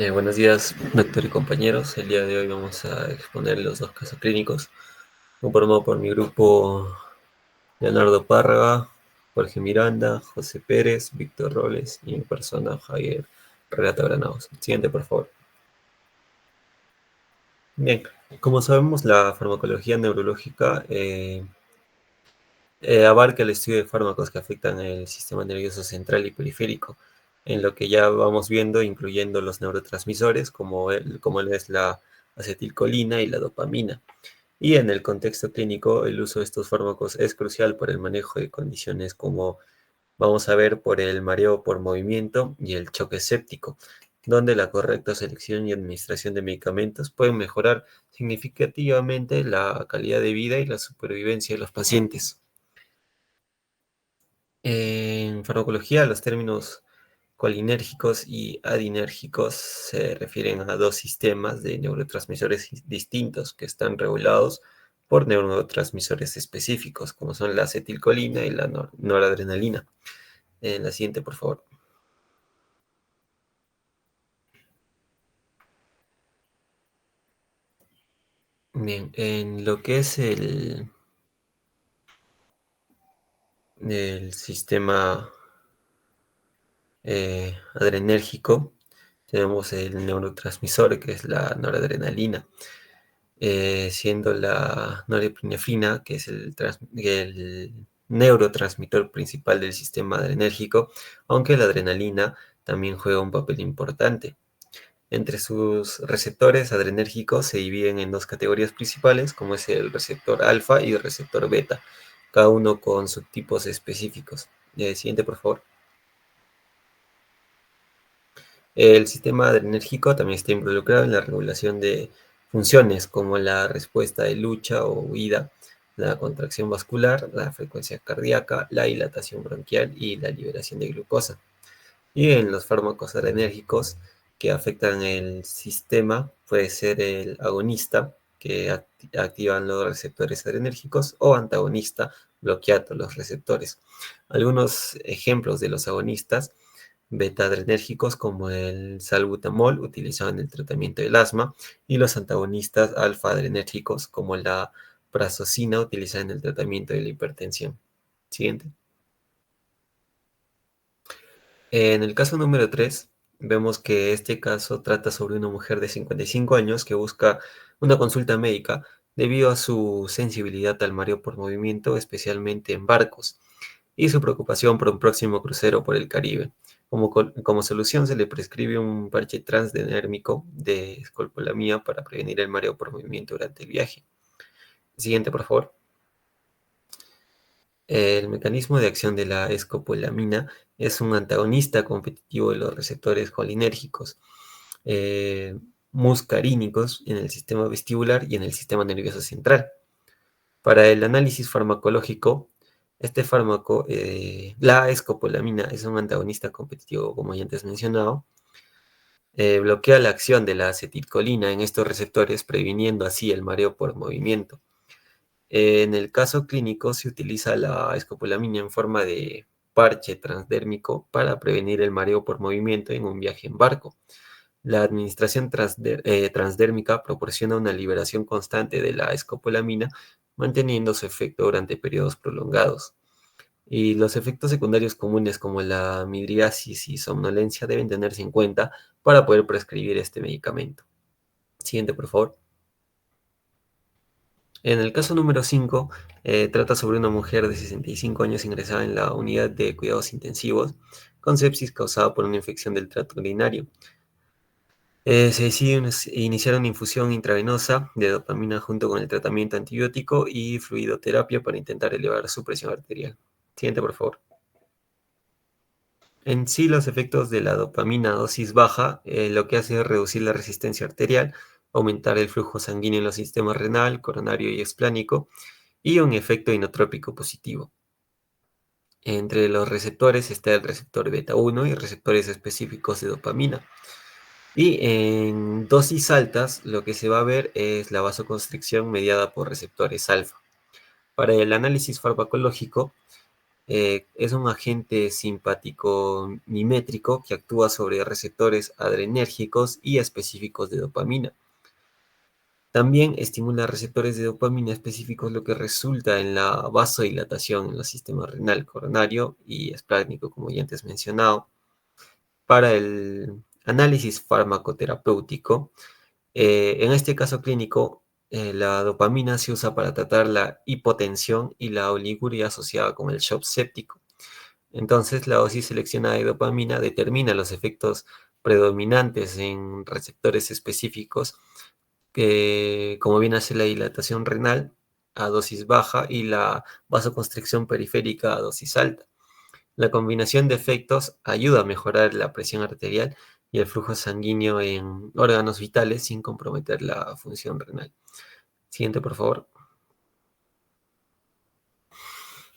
Buenos días, doctor y compañeros. El día de hoy vamos a exponer los dos casos clínicos, conformado por mi grupo Leonardo Párraga, Jorge Miranda, José Pérez, Víctor Robles y mi persona Javier Relata Granados. Siguiente, por favor. Bien, como sabemos, la farmacología neurológica abarca el estudio de fármacos que afectan el sistema nervioso central y periférico, en lo que ya vamos viendo, incluyendo los neurotransmisores, como es la acetilcolina y la dopamina. Y en el contexto clínico, el uso de estos fármacos es crucial por el manejo de condiciones como vamos a ver por el mareo por movimiento y el choque séptico, donde la correcta selección y administración de medicamentos pueden mejorar significativamente la calidad de vida y la supervivencia de los pacientes. En farmacología, los términos colinérgicos y adinérgicos se refieren a dos sistemas de neurotransmisores distintos que están regulados por neurotransmisores específicos, como son la acetilcolina y la noradrenalina. En la siguiente, por favor. Bien, en lo que es el sistema adrenérgico, tenemos el neurotransmisor que es la noradrenalina. Siendo la norepinefrina, que es el neurotransmisor principal del sistema adrenérgico, aunque la adrenalina también juega un papel importante. Entre sus receptores adrenérgicos se dividen en dos categorías principales, como es el receptor alfa y el receptor beta, cada uno con subtipos específicos. Siguiente, por favor. El sistema adrenérgico también está involucrado en la regulación de funciones como la respuesta de lucha o huida, la contracción vascular, la frecuencia cardíaca, la dilatación bronquial y la liberación de glucosa. Y en los fármacos adrenérgicos que afectan el sistema puede ser el agonista, que activan los receptores adrenérgicos, o antagonista, bloqueando los receptores. Algunos ejemplos de los agonistas beta-adrenérgicos como el salbutamol utilizado en el tratamiento del asma y los antagonistas alfa-adrenérgicos como la prazosina utilizada en el tratamiento de la hipertensión. Siguiente. En el caso número 3 vemos que este caso trata sobre una mujer de 55 años que busca una consulta médica debido a su sensibilidad al mareo por movimiento, especialmente en barcos, y su preocupación por un próximo crucero por el Caribe. Como solución se le prescribe un parche transdérmico de escopolamina para prevenir el mareo por movimiento durante el viaje. Siguiente, por favor. El mecanismo de acción de la escopolamina es un antagonista competitivo de los receptores colinérgicos eh, muscarínicos en el sistema vestibular y en el sistema nervioso central. Para el análisis farmacológico, este fármaco, la escopolamina, es un antagonista competitivo, como ya antes mencionado, bloquea la acción de la acetilcolina en estos receptores, previniendo así el mareo por movimiento. En el caso clínico se utiliza la escopolamina en forma de parche transdérmico para prevenir el mareo por movimiento en un viaje en barco. La administración transdérmica proporciona una liberación constante de la escopolamina, manteniendo su efecto durante periodos prolongados. Y los efectos secundarios comunes como la midriasis y somnolencia deben tenerse en cuenta para poder prescribir este medicamento. Siguiente, por favor. En el caso número 5, trata sobre una mujer de 65 años ingresada en la unidad de cuidados intensivos con sepsis causada por una infección del tracto urinario. Se decide iniciar una infusión intravenosa de dopamina junto con el tratamiento antibiótico y fluidoterapia para intentar elevar su presión arterial. Siguiente, por favor. En sí, los efectos de la dopamina a dosis baja lo que hace es reducir la resistencia arterial, aumentar el flujo sanguíneo en los sistemas renal, coronario y explánico, y un efecto inotrópico positivo. Entre los receptores está el receptor beta 1 y receptores específicos de dopamina. Y en dosis altas, lo que se va a ver es la vasoconstricción mediada por receptores alfa. Para el análisis farmacológico, Es un agente simpático mimétrico que actúa sobre receptores adrenérgicos y específicos de dopamina. También estimula receptores de dopamina específicos, lo que resulta en la vasodilatación en los sistemas renal, coronario y esplácnico, como ya antes mencionado. Para el análisis farmacoterapéutico, en este caso clínico, la dopamina se usa para tratar la hipotensión y la oliguria asociada con el shock séptico. Entonces, la dosis seleccionada de dopamina determina los efectos predominantes en receptores específicos, que, como viene a ser la dilatación renal a dosis baja y la vasoconstricción periférica a dosis alta. La combinación de efectos ayuda a mejorar la presión arterial y el flujo sanguíneo en órganos vitales sin comprometer la función renal. Siguiente, por favor.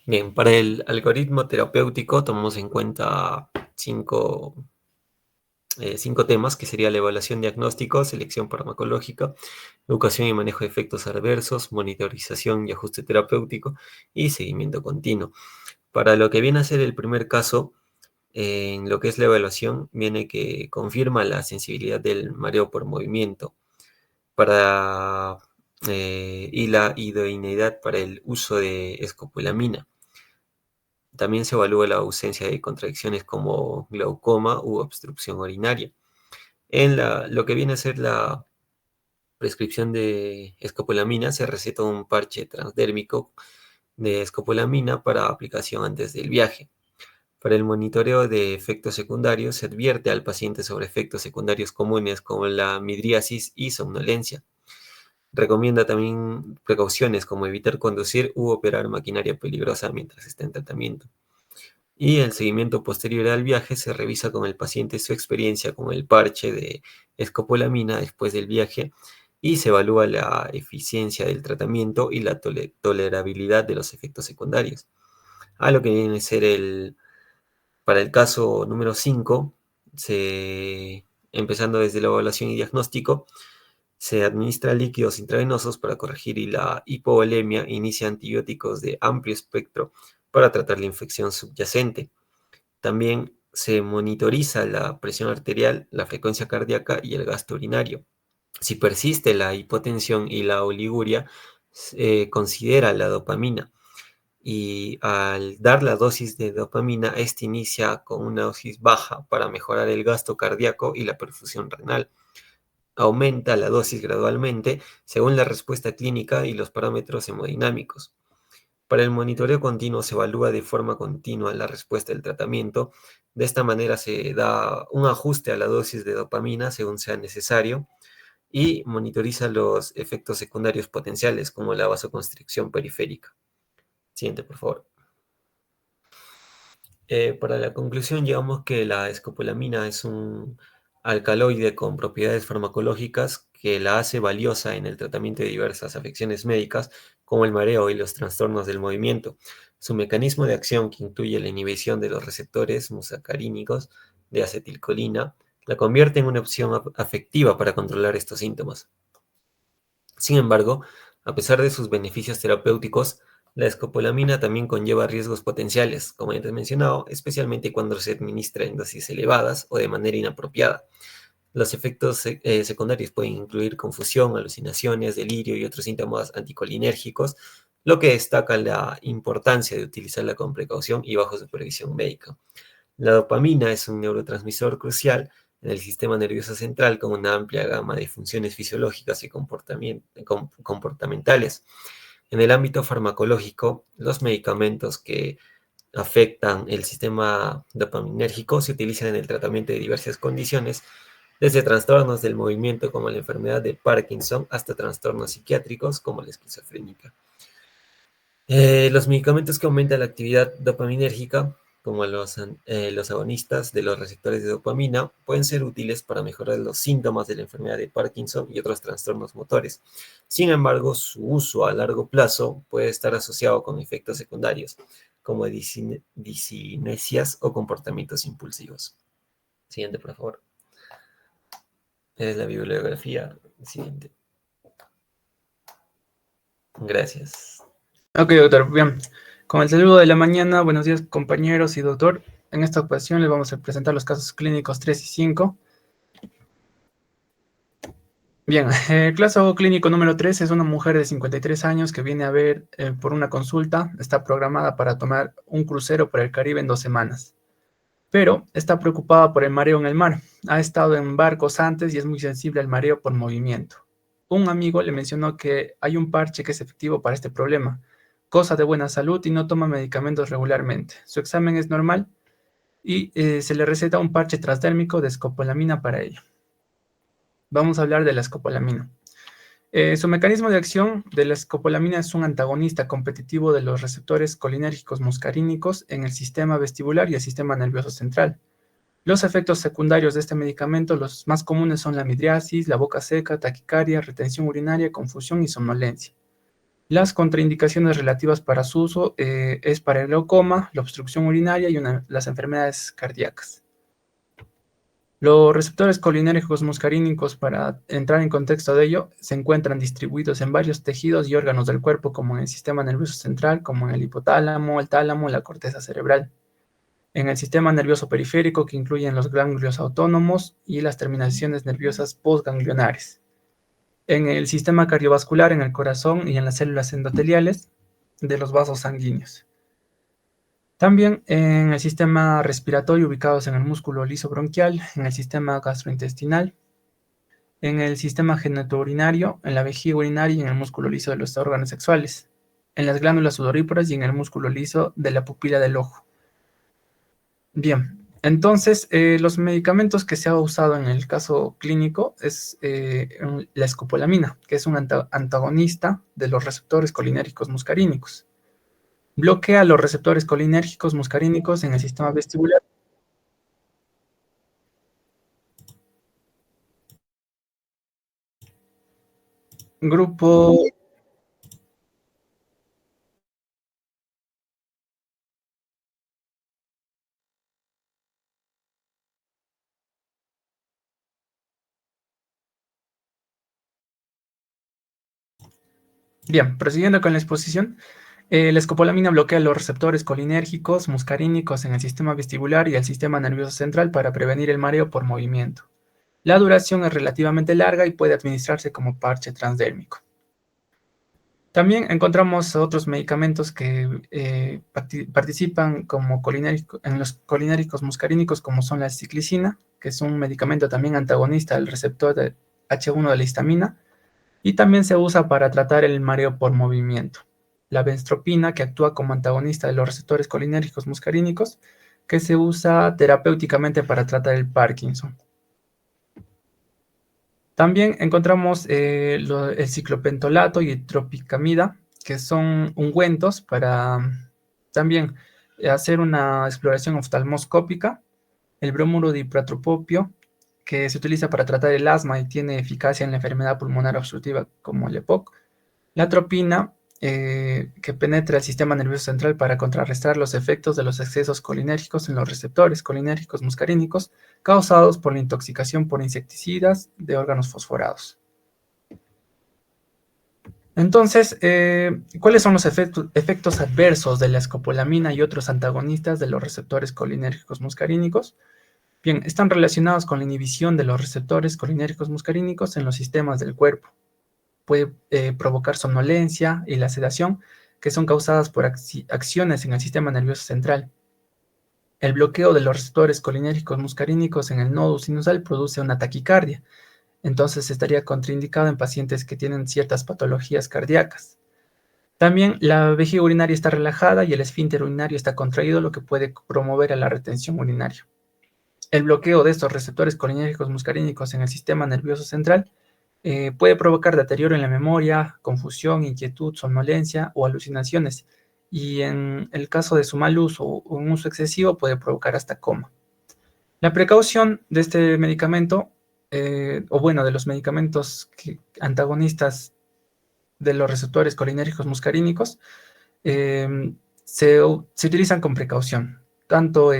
Bien, para el algoritmo terapéutico tomamos en cuenta cinco temas, que sería la evaluación diagnóstico, selección farmacológica, educación y manejo de efectos adversos, monitorización y ajuste terapéutico y seguimiento continuo. Para lo que viene a ser el primer caso, en lo que es la evaluación, viene que confirma la sensibilidad del mareo por movimiento para, y la idoneidad para el uso de escopolamina. También se evalúa la ausencia de contracciones como glaucoma u obstrucción urinaria. Lo que viene a ser la prescripción de escopolamina, se receta un parche transdérmico de escopolamina para aplicación antes del viaje. Para el monitoreo de efectos secundarios, se advierte al paciente sobre efectos secundarios comunes como la midriasis y somnolencia. Recomienda también precauciones como evitar conducir u operar maquinaria peligrosa mientras está en tratamiento. Y el seguimiento posterior al viaje se revisa con el paciente su experiencia con el parche de escopolamina después del viaje y se evalúa la eficiencia del tratamiento y la tolerabilidad de los efectos secundarios. A lo que viene a ser para el caso número 5, empezando desde la evaluación y diagnóstico, se administra líquidos intravenosos para corregir la hipovolemia e inicia antibióticos de amplio espectro para tratar la infección subyacente. También se monitoriza la presión arterial, la frecuencia cardíaca y el gasto urinario. Si persiste la hipotensión y la oliguria, considera la dopamina. Y al dar la dosis de dopamina, este inicia con una dosis baja para mejorar el gasto cardíaco y la perfusión renal. Aumenta la dosis gradualmente según la respuesta clínica y los parámetros hemodinámicos. Para el monitoreo continuo se evalúa de forma continua la respuesta del tratamiento. De esta manera se da un ajuste a la dosis de dopamina según sea necesario y monitoriza los efectos secundarios potenciales como la vasoconstricción periférica. Siguiente, por favor. Para la conclusión, llegamos que la escopolamina es un alcaloide con propiedades farmacológicas que la hace valiosa en el tratamiento de diversas afecciones médicas, como el mareo y los trastornos del movimiento. Su mecanismo de acción, que incluye la inhibición de los receptores musacarínicos de acetilcolina, la convierte en una opción afectiva para controlar estos síntomas. Sin embargo, a pesar de sus beneficios terapéuticos, la escopolamina también conlleva riesgos potenciales, como antes mencionado, especialmente cuando se administra en dosis elevadas o de manera inapropiada. Los efectos secundarios pueden incluir confusión, alucinaciones, delirio y otros síntomas anticolinérgicos, lo que destaca la importancia de utilizarla con precaución y bajo supervisión médica. La dopamina es un neurotransmisor crucial en el sistema nervioso central con una amplia gama de funciones fisiológicas y comportamentales. En el ámbito farmacológico, los medicamentos que afectan el sistema dopaminérgico se utilizan en el tratamiento de diversas condiciones, desde trastornos del movimiento como la enfermedad de Parkinson hasta trastornos psiquiátricos como la esquizofrénica. Los medicamentos que aumentan la actividad dopaminérgica, como los agonistas de los receptores de dopamina, pueden ser útiles para mejorar los síntomas de la enfermedad de Parkinson y otros trastornos motores. Sin embargo, su uso a largo plazo puede estar asociado con efectos secundarios, como disinesias o comportamientos impulsivos. Siguiente, por favor. Es la bibliografía. Siguiente. Gracias. Ok, doctor, bien. Con el saludo de la mañana, buenos días compañeros y doctor. En esta ocasión les vamos a presentar los casos clínicos 3 y 5. Bien, el caso clínico número 3 es una mujer de 53 años que viene a ver por una consulta. Está programada para tomar un crucero por el Caribe en 2 semanas, pero está preocupada por el mareo en el mar. Ha estado en barcos antes y es muy sensible al mareo por movimiento. Un amigo le mencionó que hay un parche que es efectivo para este problema, goza de buena salud y no toma medicamentos regularmente. Su examen es normal y se le receta un parche transdérmico de escopolamina para ello. Vamos a hablar de la escopolamina. Su mecanismo de acción de la escopolamina es un antagonista competitivo de los receptores colinérgicos muscarínicos en el sistema vestibular y el sistema nervioso central. Los efectos secundarios de este medicamento, los más comunes son la midriasis, la boca seca, taquicardia, retención urinaria, confusión y somnolencia. Las contraindicaciones relativas para su uso es para el glaucoma, la obstrucción urinaria y las enfermedades cardíacas. Los receptores colinérgicos muscarínicos, para entrar en contexto de ello, se encuentran distribuidos en varios tejidos y órganos del cuerpo, como en el sistema nervioso central, como en el hipotálamo, el tálamo, la corteza cerebral. En el sistema nervioso periférico, que incluyen los ganglios autónomos y las terminaciones nerviosas postganglionares. En el sistema cardiovascular, en el corazón y en las células endoteliales de los vasos sanguíneos. También en el sistema respiratorio, ubicados en el músculo liso bronquial, en el sistema gastrointestinal, en el sistema genitourinario, en la vejiga urinaria y en el músculo liso de los órganos sexuales, en las glándulas sudoríparas y en el músculo liso de la pupila del ojo. Bien, entonces los medicamentos que se ha usado en el caso clínico es la escopolamina, que es un antagonista de los receptores colinérgicos muscarínicos. Bloquea los receptores colinérgicos muscarínicos en el sistema vestibular. Grupo. Bien, prosiguiendo con la exposición, la escopolamina bloquea los receptores colinérgicos muscarínicos en el sistema vestibular y el sistema nervioso central para prevenir el mareo por movimiento. La duración es relativamente larga y puede administrarse como parche transdérmico. También encontramos otros medicamentos que participan como en los colinérgicos muscarínicos, como son la ciclicina, que es un medicamento también antagonista del receptor de H1 de la histamina, y también se usa para tratar el mareo por movimiento. La benztropina, que actúa como antagonista de los receptores colinérgicos muscarínicos, que se usa terapéuticamente para tratar el Parkinson. También encontramos el ciclopentolato y tropicamida, que son ungüentos para también hacer una exploración oftalmoscópica. El bromuro de ipratropopio, que se utiliza para tratar el asma y tiene eficacia en la enfermedad pulmonar obstructiva como el EPOC. La atropina, que penetra el sistema nervioso central para contrarrestar los efectos de los excesos colinérgicos en los receptores colinérgicos muscarínicos causados por la intoxicación por insecticidas de órganos fosforados. Entonces, ¿cuáles son los efectos adversos de la escopolamina y otros antagonistas de los receptores colinérgicos muscarínicos? Bien, están relacionados con la inhibición de los receptores colinérgicos muscarínicos en los sistemas del cuerpo. Puede provocar somnolencia y la sedación, que son causadas por acciones en el sistema nervioso central. El bloqueo de los receptores colinérgicos muscarínicos en el nodo sinusal produce una taquicardia, entonces estaría contraindicado en pacientes que tienen ciertas patologías cardíacas. También la vejiga urinaria está relajada y el esfínter urinario está contraído, lo que puede promover a la retención urinaria. El bloqueo de estos receptores colinérgicos muscarínicos en el sistema nervioso central puede provocar deterioro en la memoria, confusión, inquietud, somnolencia o alucinaciones. Y en el caso de su mal uso o un uso excesivo puede provocar hasta coma. La precaución de este medicamento, o bueno, de los medicamentos antagonistas de los receptores colinérgicos muscarínicos, se utilizan con precaución, tanto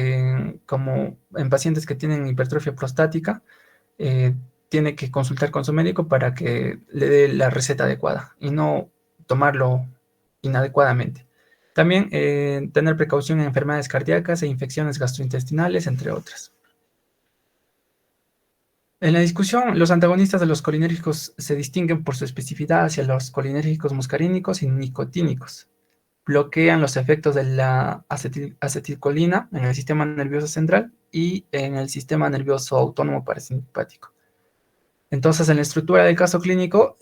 como en pacientes que tienen hipertrofia prostática. Tiene que consultar con su médico para que le dé la receta adecuada y no tomarlo inadecuadamente. También tener precaución en enfermedades cardíacas e infecciones gastrointestinales, entre otras. En la discusión, los antagonistas de los colinérgicos se distinguen por su especificidad hacia los colinérgicos muscarínicos y nicotínicos. Bloquean los efectos de la acetilcolina en el sistema nervioso central y en el sistema nervioso autónomo parasimpático. Entonces, en la estructura del caso clínico,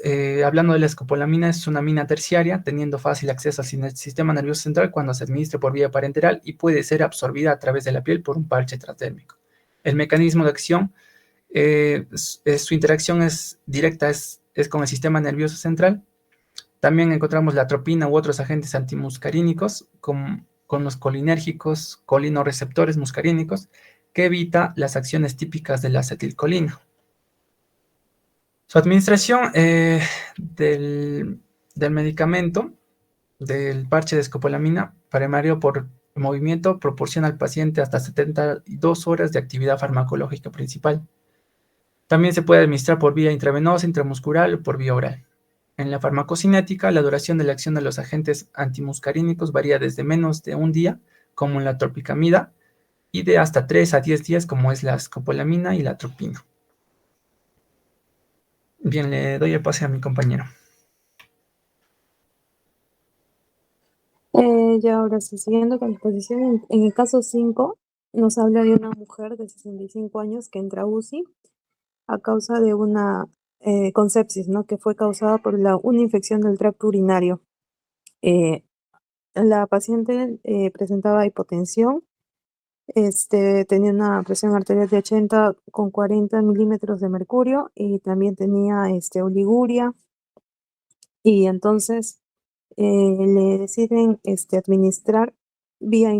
hablando de la escopolamina, es una amina terciaria, teniendo fácil acceso al sistema nervioso central cuando se administra por vía parenteral y puede ser absorbida a través de la piel por un parche transdérmico. El mecanismo de acción, su interacción es directa, es con el sistema nervioso central. También encontramos la atropina u otros agentes antimuscarínicos, con los colinérgicos, colinorreceptores muscarínicos, que evita las acciones típicas de la acetilcolina. Su administración del medicamento, del parche de escopolamina para el mareo por movimiento, proporciona al paciente hasta 72 horas de actividad farmacológica principal. También se puede administrar por vía intravenosa, intramuscular o por vía oral. En la farmacocinética, la duración de la acción de los agentes antimuscarínicos varía desde menos de un día, como la tropicamida, y de hasta 3 a 10 días, como es la escopolamina y la atropina. Bien, le doy el pase a mi compañero. Ya ahora sí, siguiendo con la exposición, en el caso 5 nos habla de una mujer de 65 años que entra a UCI a causa de una con sepsis, ¿no? Que fue causada por una infección del tracto urinario. La paciente presentaba hipotensión, tenía una presión arterial de 80 con 40 milímetros de mercurio y también tenía oliguria, y entonces le deciden administrar vía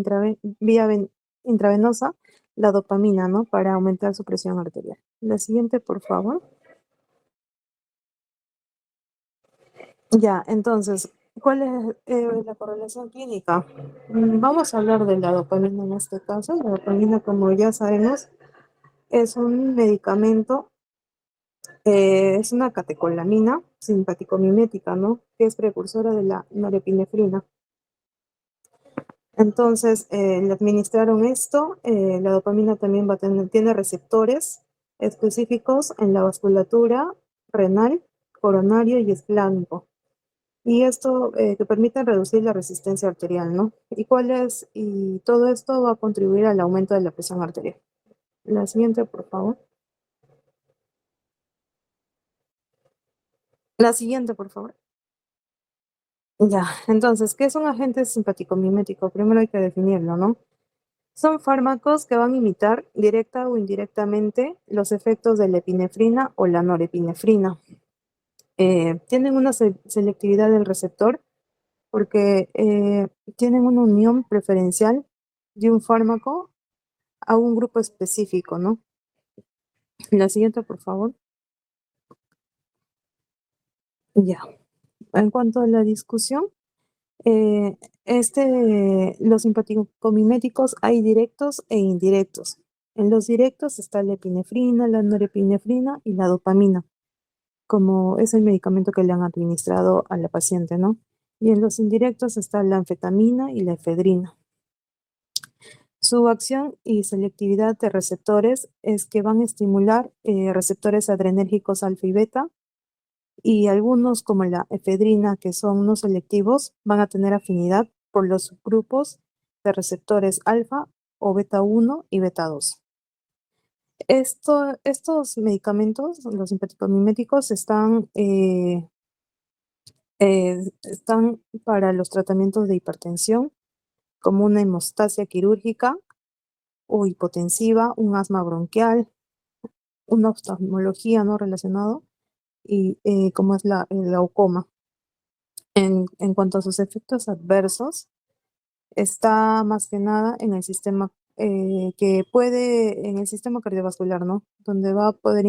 intravenosa la dopamina, ¿no? Para aumentar su presión arterial. La siguiente, por favor. Ya, entonces, ¿cuál es la correlación clínica? Vamos a hablar de la dopamina en este caso. La dopamina, como ya sabemos, es un medicamento, es una catecolamina simpaticomimética, ¿no? Que es precursora de la norepinefrina. Entonces, le administraron esto. La dopamina también tiene receptores específicos en la vasculatura renal, coronario y esplánico. Y esto que permite reducir la resistencia arterial, ¿no? Y todo esto va a contribuir al aumento de la presión arterial. La siguiente, por favor. La siguiente, por favor. Ya, entonces, ¿qué es un agente simpático-mimético? Primero hay que definirlo, ¿no? Son fármacos que van a imitar directa o indirectamente los efectos de la epinefrina o la norepinefrina. Tienen una selectividad del receptor porque tienen una unión preferencial de un fármaco a un grupo específico, ¿no? La siguiente, por favor. Ya. En cuanto a la discusión, eh, los simpaticomiméticos hay directos e indirectos. En los directos está la epinefrina, la norepinefrina y la dopamina, como es el medicamento que le han administrado a la paciente, ¿no? Y en los indirectos está la anfetamina y la efedrina. Su acción y selectividad de receptores es que van a estimular receptores adrenérgicos alfa y beta, y algunos como la efedrina, que son no selectivos, van a tener afinidad por los subgrupos de receptores alfa o beta 1 y beta 2. Estos medicamentos, los simpaticomiméticos, están para los tratamientos de hipertensión, como una hemostasia quirúrgica o hipotensiva, un asma bronquial, una oftalmología no relacionado, y como es el glaucoma. En cuanto a sus efectos adversos, está más que nada en el sistema en el sistema cardiovascular, ¿no? Donde va a poder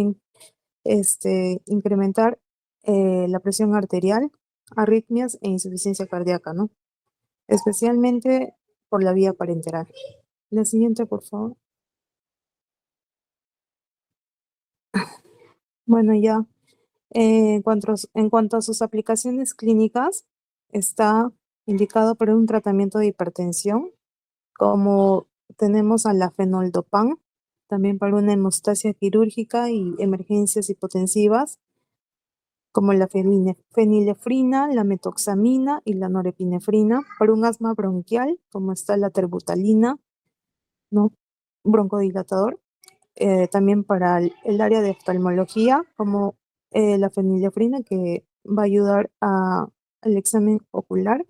incrementar la presión arterial, arritmias e insuficiencia cardíaca, ¿no? Especialmente por la vía parenteral. La siguiente, por favor. Bueno, ya. En cuanto a sus aplicaciones clínicas, está indicado para un tratamiento de hipertensión, como tenemos a la fenoldopan, también para una hemostasia quirúrgica y emergencias hipotensivas, como la fenilefrina, la metoxamina y la norepinefrina, para un asma bronquial, como está la terbutalina, ¿no? Broncodilatador, también para el área de oftalmología, como la fenilefrina, que va a ayudar al examen ocular,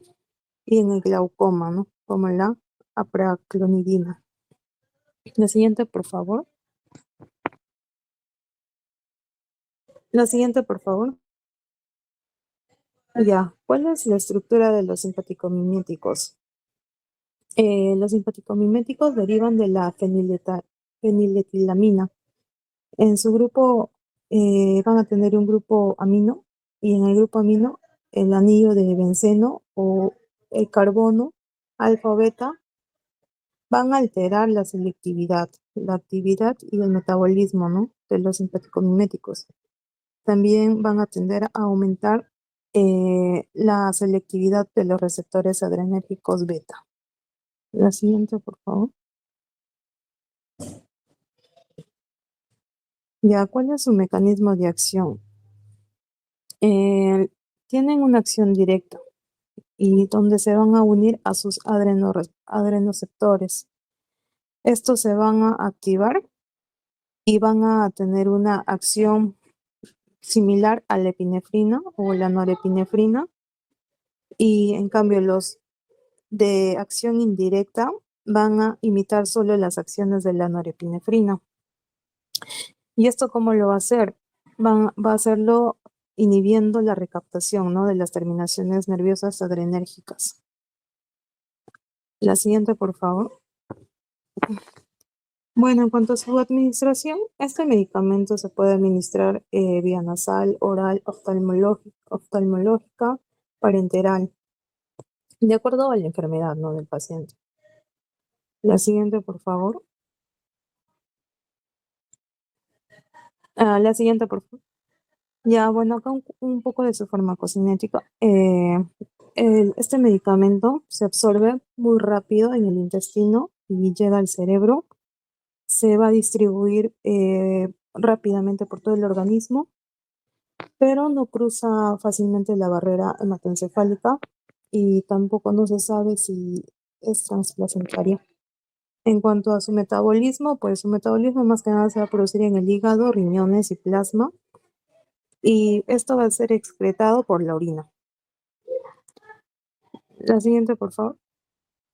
y en el glaucoma, ¿no? Como la apraclonidina. La siguiente, por favor. La siguiente, por favor. Ya, ¿cuál es la estructura de los simpaticomiméticos? Los simpaticomiméticos derivan de la feniletilamina. En su grupo van a tener un grupo amino, y en el grupo amino el anillo de benceno o el carbono alfa o beta van a alterar la selectividad, la actividad y el metabolismo, ¿no?, de los simpaticomiméticos. También van a tender a aumentar la selectividad de los receptores adrenérgicos beta. La siguiente, por favor. Ya, ¿cuál es su mecanismo de acción? Tienen una acción directa y donde se van a unir a sus adrenoceptores. Estos se van a activar y van a tener una acción similar a la epinefrina o la norepinefrina, y en cambio los de acción indirecta van a imitar solo las acciones de la norepinefrina. ¿Y esto cómo lo va a hacer? Va a hacerlo inhibiendo la recaptación, ¿no?, de las terminaciones nerviosas adrenérgicas. La siguiente, por favor. Bueno, en cuanto a su administración, este medicamento se puede administrar vía nasal, oral, oftalmológica, parenteral, de acuerdo a la enfermedad, ¿no?, del paciente. La siguiente, por favor. La siguiente, por favor. Ya, bueno, acá un poco de su farmacocinética. Este medicamento se absorbe muy rápido en el intestino y llega al cerebro. Se va a distribuir rápidamente por todo el organismo, pero no cruza fácilmente la barrera hematoencefálica y tampoco no se sabe si es transplacentaria. En cuanto a su metabolismo, pues su metabolismo más que nada se va a producir en el hígado, riñones y plasma, y esto va a ser excretado por la orina. La siguiente, por favor.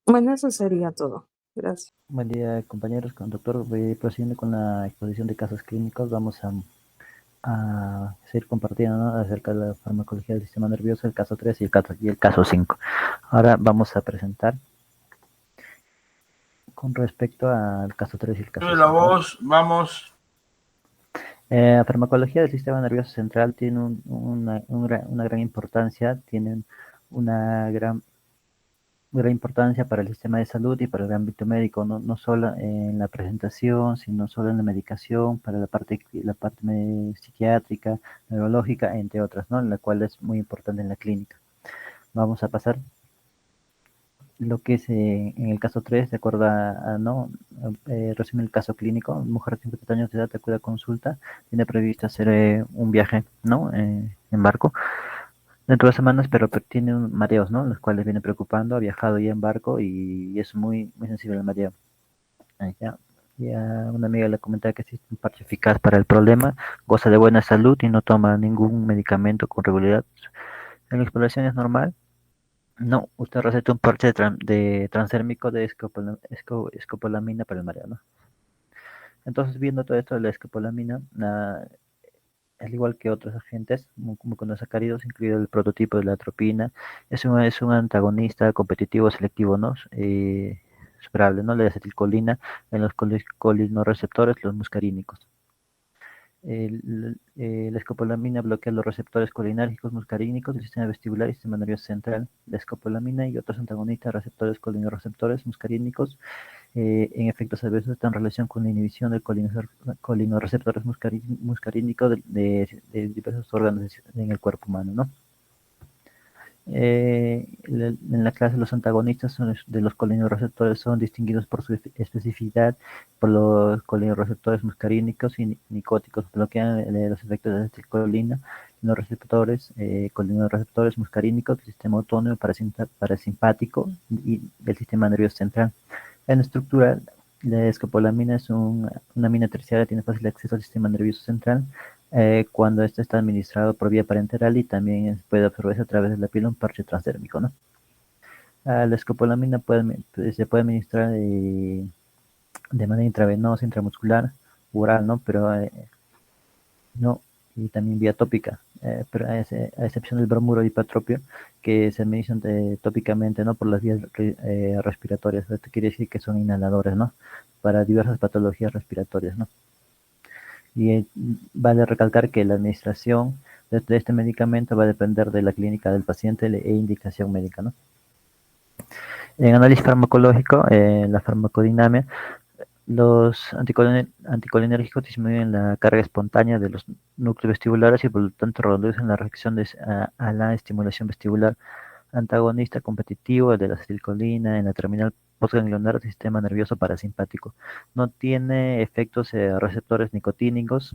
Bueno, eso sería todo. Gracias. Buen día, compañeros. Con el doctor, voy procediendo con la exposición de casos clínicos. Vamos a seguir compartiendo, ¿no?, acerca de la farmacología del sistema nervioso, el caso 3 y el caso 5. Ahora vamos a presentar con respecto al caso 3 y el caso 5. La voz, vamos. La farmacología del sistema nervioso central tiene una gran importancia, tienen una gran importancia para el sistema de salud y para el ámbito médico, no solo en la presentación, sino solo en la medicación, para la parte psiquiátrica, neurológica, entre otras, ¿no?, la cual es muy importante en la clínica. Vamos a pasar lo que es en el caso 3, de acuerdo ¿no? Resume el caso clínico. Mujer de 50 años de edad acude a consulta, tiene previsto hacer un viaje, ¿no?, en barco dentro de semanas, pero tiene mareos, ¿no?, los cuales viene preocupando. Ha viajado ya en barco y es muy sensible al mareo. Ya una amiga le comentaba que existe un parche eficaz para el problema, goza de buena salud y no toma ningún medicamento con regularidad. En la exploración es normal. No, usted receta un parche de transdérmico de escopolamina para el mareo, ¿no? Entonces, viendo todo esto de la escopolamina, al igual que otros agentes, como con los sacáridos, incluido el prototipo de la atropina, es un antagonista competitivo selectivo, ¿no? Superable, ¿no? La acetilcolina en los colinorreceptores, los muscarínicos. La escopolamina bloquea los receptores colinérgicos muscarínicos del sistema vestibular y sistema nervioso central. La escopolamina y otros antagonistas receptores colinorreceptores muscarínicos en efectos adversos están en relación con la inhibición del colinorreceptores muscarínicos de diversos órganos en el cuerpo humano, ¿no? En la clase los antagonistas de los colineoreceptores son distinguidos por su especificidad, por los colineoreceptores muscarínicos y nicóticos, bloquean los efectos de la acetilcolina en los receptores, colineoreceptores muscarínicos del sistema autónomo parasimpático y del sistema nervioso central. En estructura, la escopolamina es una amina terciaria, tiene fácil acceso al sistema nervioso central, cuando este está administrado por vía parenteral y también puede absorberse a través de la piel un parche transdérmico, ¿no? La escopolamina se puede administrar de manera intravenosa, intramuscular, oral, ¿no? Pero no, y también vía tópica, pero a excepción del bromuro hipotropio, que se administran tópicamente, ¿no? Por las vías respiratorias. Esto quiere decir que son inhaladores, ¿no? Para diversas patologías respiratorias, ¿no? Y vale recalcar que la administración de este medicamento va a depender de la clínica del paciente e indicación médica, ¿no? En análisis farmacológico, la farmacodinamia, los anticolinérgicos disminuyen la carga espontánea de los núcleos vestibulares y por lo tanto reducen la reacción a la estimulación vestibular. Antagonista competitivo de la acetilcolina en la terminal postganglionar del sistema nervioso parasimpático. No tiene efectos receptores nicotínicos,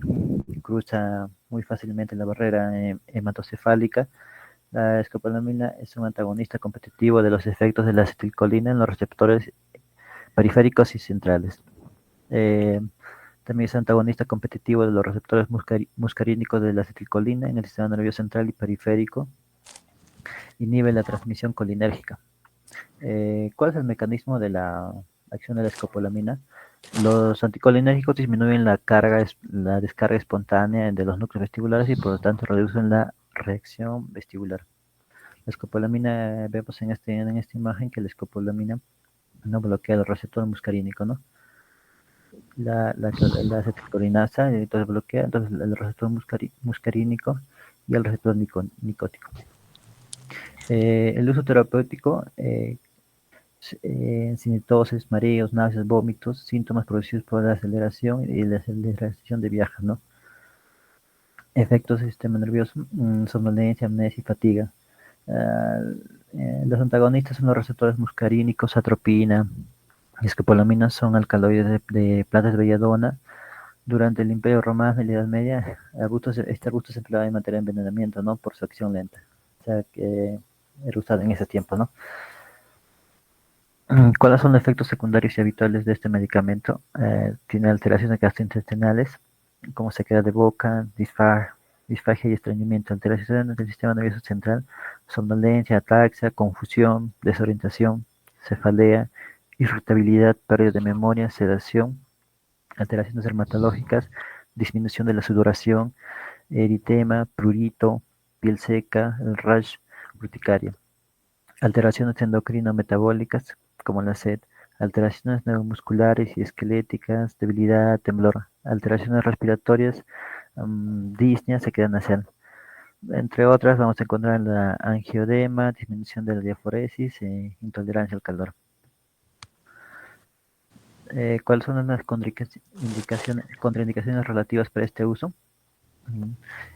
cruza muy fácilmente la barrera hematocefálica. La escopolamina es un antagonista competitivo de los efectos de la acetilcolina en los receptores periféricos y centrales. También es antagonista competitivo de los receptores muscarínicos de la acetilcolina en el sistema nervioso central y periférico. Inhibe la transmisión colinérgica. ¿Cuál es el mecanismo de la acción de la escopolamina? Los anticolinérgicos disminuyen la descarga espontánea de los núcleos vestibulares y por lo tanto reducen la reacción vestibular. La escopolamina, vemos en esta imagen que la escopolamina no bloquea el receptor muscarínico, ¿no? La acetilcolinasa entonces bloquea entonces el receptor muscarínico y el receptor nicótico. El uso terapéutico, cinetosis, mareos, náuseas, vómitos, síntomas producidos por la aceleración y la aceleración de viajes, ¿no? Efectos del sistema nervioso, somnolencia, amnesia y fatiga. Los antagonistas son los receptores muscarínicos, atropina y escopolamina, son alcaloides de plantas de belladona. Durante el Imperio Romano y la Edad Media, este arbusto se empleaba en materia de envenenamiento, ¿no? Por su acción lenta. O sea, que era usado en ese tiempo, ¿no? ¿Cuáles son los efectos secundarios y habituales de este medicamento? Tiene alteraciones gastrointestinales, como sequedad de boca, disfagia y estreñimiento, alteraciones del sistema nervioso central, somnolencia, ataxia, confusión, desorientación, cefalea, irritabilidad, pérdida de memoria, sedación, alteraciones dermatológicas, disminución de la sudoración, eritema, prurito, piel seca, el rash, urticaria. Alteraciones endocrino-metabólicas, como la sed, alteraciones neuromusculares y esqueléticas, debilidad, temblor, alteraciones respiratorias, disnea, sequedad nasal. Entre otras, vamos a encontrar la angiodema, disminución de la diaforesis e intolerancia al calor. ¿Cuáles son las contraindicaciones relativas para este uso?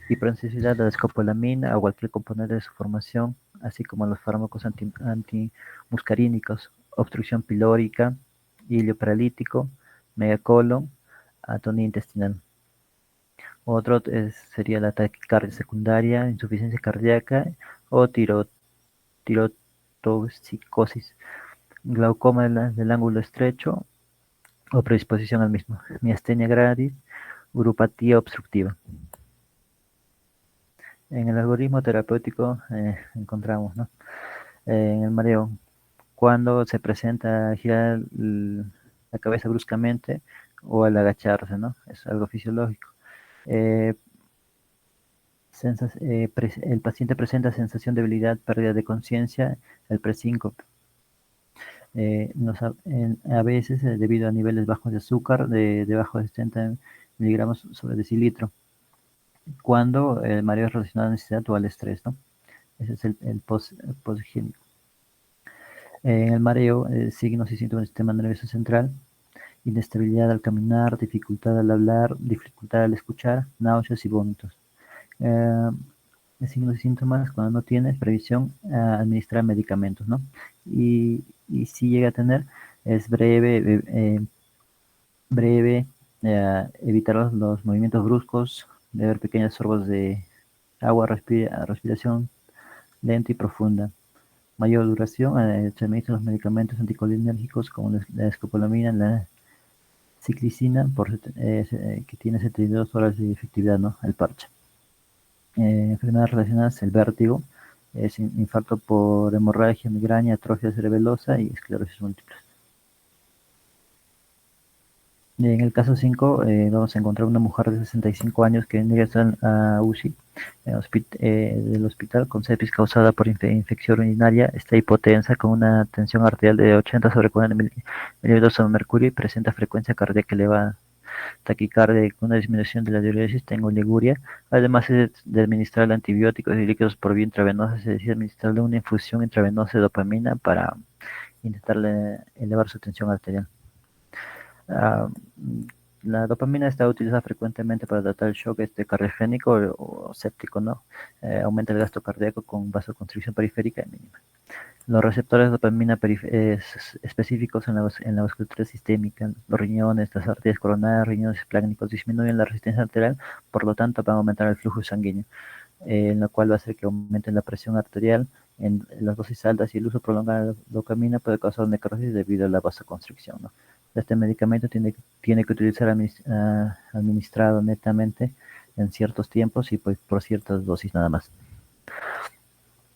Hipersensibilidad a la escopolamina o cualquier componente de su formación, así como a los fármacos antimuscarínicos, obstrucción pilórica, hilio paralítico, megacolon, atonía intestinal. Otro sería la taquicardia secundaria, insuficiencia cardíaca o tirotoxicosis, glaucoma del ángulo estrecho o predisposición al mismo, miastenia gravis, uropatía obstructiva. En el algoritmo terapéutico encontramos, ¿no? En el mareo, cuando se presenta girar la cabeza bruscamente o al agacharse, ¿no? Es algo fisiológico. El paciente presenta sensación de debilidad, pérdida de conciencia, el presíncope. A veces, debido a niveles bajos de azúcar, debajo de 70 miligramos sobre decilitro, cuando el mareo es relacionado a la ansiedad o al estrés, ¿no? Ese es el posgénico. En el mareo, signos y síntomas del sistema nervioso central, inestabilidad al caminar, dificultad al hablar, dificultad al escuchar, náuseas y vómitos. de signos y síntomas, cuando no tienes previsión, administrar medicamentos, ¿no? Y si llega a tener, es breve, evitar los movimientos bruscos, beber pequeños sorbos de agua, respiración lenta y profunda. Mayor duración, se administran los medicamentos anticolinérgicos como la escopolamina, la ciclicina, que tiene 72 horas de efectividad, ¿no? El parche. Enfermedades relacionadas, el vértigo, es infarto por hemorragia, migraña, atrofia cerebelosa y esclerosis múltiple. En el caso 5, vamos a encontrar una mujer de 65 años que ingresa a UCI del hospital con sepsis causada por infección urinaria. Está hipotensa con una tensión arterial de 80 sobre 40 milímetros sobre mercurio y presenta frecuencia cardíaca elevada, taquicardia con una disminución de la diuresis, tengo oliguria. Además de administrarle antibióticos y líquidos por vía intravenosa, se decide administrarle una infusión intravenosa de dopamina para intentarle elevar su tensión arterial. Uh, la dopamina está utilizada frecuentemente para tratar el shock cardiogénico o séptico, ¿no? Aumenta el gasto cardíaco con vasoconstricción periférica mínima. Los receptores de dopamina específicos en la vasculatura sistémica, los riñones, las arterias coronarias, riñones espláncnicos, disminuyen la resistencia arterial, por lo tanto van a aumentar el flujo sanguíneo, en lo cual va a hacer que aumente la presión arterial en las dosis altas, y el uso prolongado de la dopamina puede causar necrosis debido a la vasoconstricción, ¿no? Este medicamento tiene que utilizar administrado netamente en ciertos tiempos y pues por ciertas dosis nada más.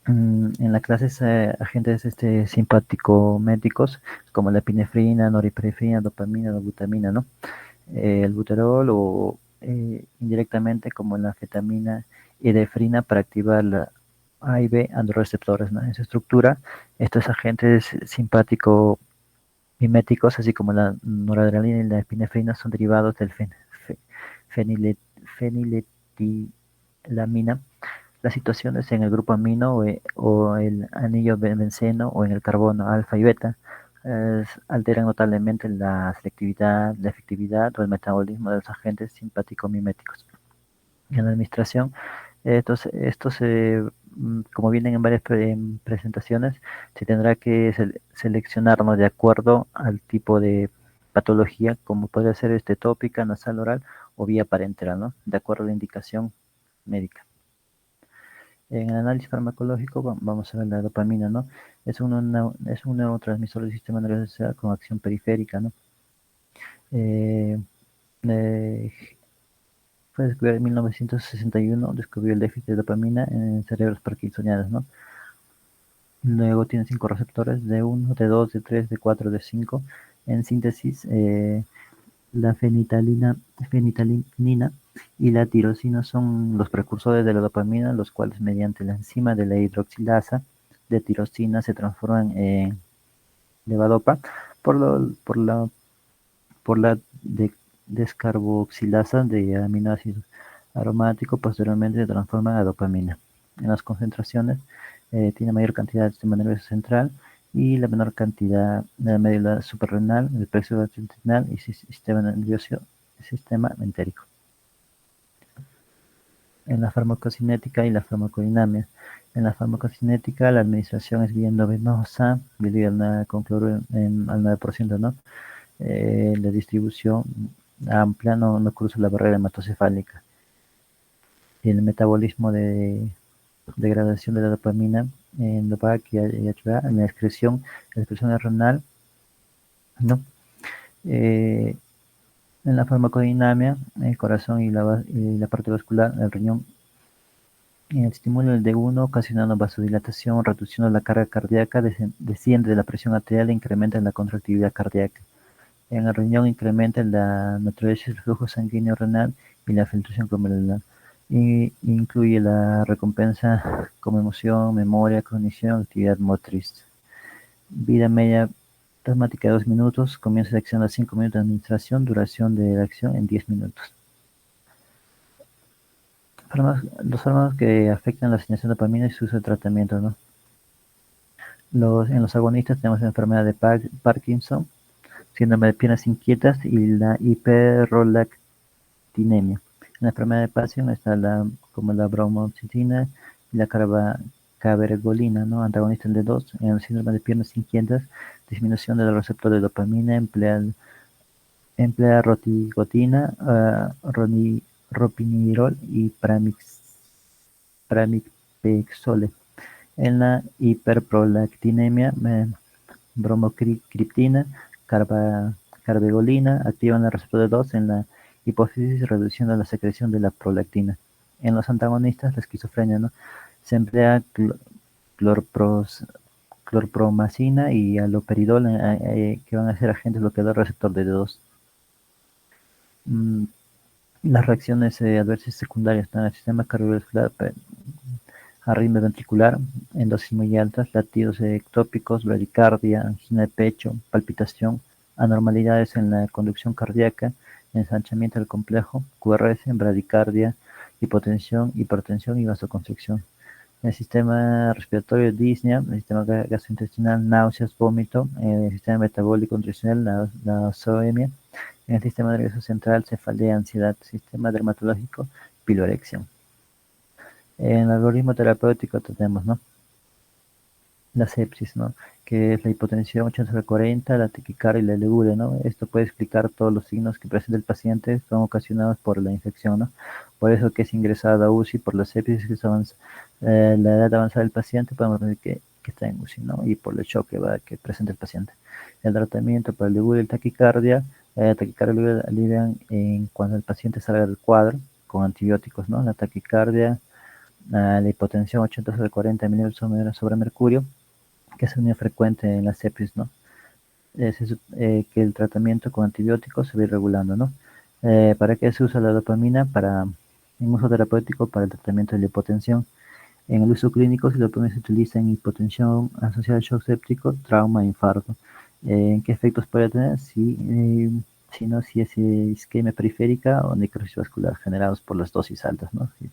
En la clase agentes simpático-méticos como la epinefrina, norepinefrina, dopamina, dobutamina, ¿no? El buterol o indirectamente como la anfetamina y edefrina para activar la A y B androreceptores, ¿no? En su estructura, estos agentes simpático-miméticos, así como la noradrenalina y la epinefrina, son derivados del feniletilamina. Las situaciones en el grupo amino o el anillo benceno o en el carbono alfa y beta alteran notablemente la selectividad, la efectividad o el metabolismo de los agentes simpático-miméticos. En la administración, estos como vienen en varias presentaciones, se tendrá que seleccionarnos de acuerdo al tipo de patología, como podría ser tópica, nasal, oral o vía parenteral, ¿no? De acuerdo a la indicación médica. En el análisis farmacológico vamos a ver la dopamina, ¿no? Es un neurotransmisor del sistema nervioso central con acción periférica, ¿no? Fue descubierto en 1961, descubrió el déficit de dopamina en cerebros parkinsonianos, ¿no? Luego tiene 5 receptores, D1, D2, D3, D4, D5. En síntesis, la fenilalanina y la tirosina son los precursores de la dopamina, los cuales mediante la enzima de la hidroxilasa de tirosina se transforman en levodopa por la descarboxilasa de aminoácidos aromáticos. Posteriormente se transforman a dopamina. En las concentraciones tiene mayor cantidad del sistema nervioso central y la menor cantidad de la médula suprarrenal, el plexo gastrointestinal y sistema nervioso, sistema entérico. En la farmacocinética y la farmacodinamia. En la farmacocinética, la administración es vía endovenosa, con cloruro al 9%, ¿no? La distribución amplia, no cruza la barrera hematocefálica. El metabolismo de degradación de la dopamina en DOPAC y HPA, en la excreción renal, ¿no? En la farmacodinamia, el corazón y la parte vascular, el riñón, estimula el D1 ocasionando vasodilatación, reduciendo la carga cardíaca, desciende la presión arterial e incrementa la contractividad cardíaca. En el riñón incrementa la naturaleza del flujo sanguíneo renal y la filtración glomerular. Y incluye la recompensa como emoción, memoria, cognición, actividad motriz. Vida media plasmática de 2 minutos, comienzo de acción a 5 minutos de administración, duración de la acción en 10 minutos. Los fármacos que afectan la asignación de dopamina y su uso de tratamiento, ¿no? En los agonistas tenemos la enfermedad de Parkinson, síndrome de piernas inquietas y la hiperprolactinemia. En la enfermedad de Parkinson está la como la bromoxetina y la cabergolina, ¿no? Antagonistas de D2 en el síndrome de piernas inquietas, disminución del receptor de dopamina, emplea rotigotina, ropinirol y pramipexole. En la hiperprolactinemia, bromocriptina, carbegolina activan el receptor de 2 en la hipófisis, reduciendo la secreción de la prolactina. En los antagonistas, la esquizofrenia, ¿no? Se emplea clorpromacina y aloperidol, que van a ser agentes bloqueadores receptor de D2. Las reacciones adversas secundarias están en el sistema cardiovascular, arritmia ventricular en dosis muy altas, latidos ectópicos, bradicardia, angina de pecho, palpitación, anormalidades en la conducción cardíaca, ensanchamiento del complejo, QRS, bradicardia, hipotensión, hipertensión y vasoconstricción. En el sistema respiratorio, disnea, en el sistema gastrointestinal, náuseas, vómito, en el sistema metabólico nutricional, la zoemia, en el sistema nervioso central, cefalea, ansiedad, sistema dermatológico, piloerección. En el algoritmo terapéutico tenemos, ¿no? La sepsis, ¿no? Que es la hipotensión 80/40, la taquicardia y la leguria, ¿no? Esto puede explicar todos los signos que presenta el paciente son ocasionados por la infección, ¿no? Por eso que es ingresado a UCI por la sepsis, que es la edad avanzada del paciente, podemos decir que está en UCI, ¿no? Y por el shock que presenta el paciente. El tratamiento para el leguria y taquicardia alivian cuando el paciente salga del cuadro con antibióticos, ¿no? La taquicardia, la hipotensión 80/40 milímetros sobre mercurio, que es muy frecuente en la sepsis, ¿no? Que el tratamiento con antibióticos se va regulando, ¿no? ¿Para qué se usa la dopamina? En uso terapéutico para el tratamiento de la hipotensión. En el uso clínico, la dopamina se utiliza en hipotensión asociada al shock séptico, trauma e infarto. ¿En qué efectos puede tener? Si es isquemia periférica o necrosis vascular generados por las dosis altas, ¿no? Sí.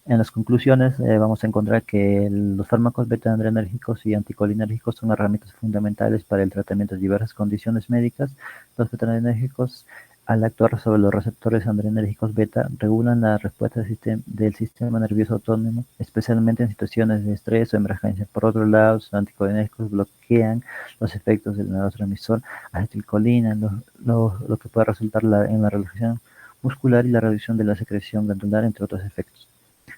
En las conclusiones vamos a encontrar que los fármacos beta-adrenérgicos y anticolinérgicos son herramientas fundamentales para el tratamiento de diversas condiciones médicas. Los beta-adrenérgicos, al actuar sobre los receptores adrenérgicos beta, regulan la respuesta del sistema nervioso autónomo, especialmente en situaciones de estrés o emergencia. Por otro lado, los anticolinérgicos bloquean los efectos del neurotransmisor acetilcolina, lo que puede resultar en la relajación muscular y la reducción de la secreción glandular, entre otros efectos.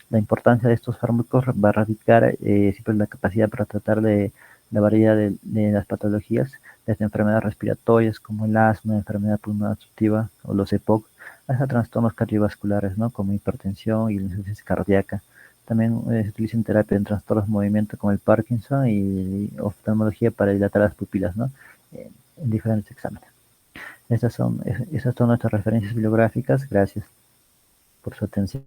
La importancia de estos fármacos va a radicar siempre en la capacidad para tratar de la variedad de las patologías, desde enfermedades respiratorias como el asma, enfermedad pulmonar obstructiva o los EPOC, hasta trastornos cardiovasculares, ¿no? Como hipertensión y la insuficiencia cardíaca. También se utiliza en terapia en trastornos de movimiento como el Parkinson y oftalmología para dilatar las pupilas, ¿no? En diferentes exámenes. Esas son nuestras referencias bibliográficas. Gracias por su atención.